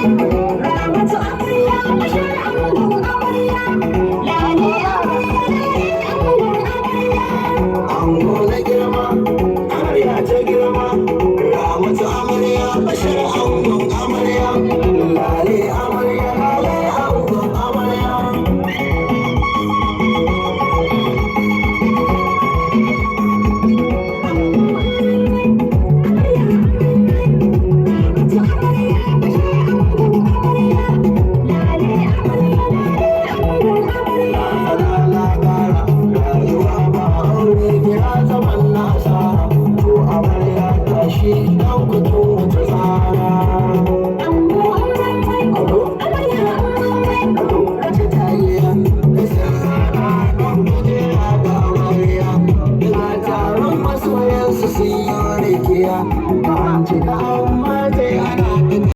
Ramatu amarya bashar angon amarya. Lale amarya angon amarya. Ango na girma, amarya ta girma. Ramatu amarya bashar angon amarya. Lale amarya, lale angon amarya. Ramatu amarya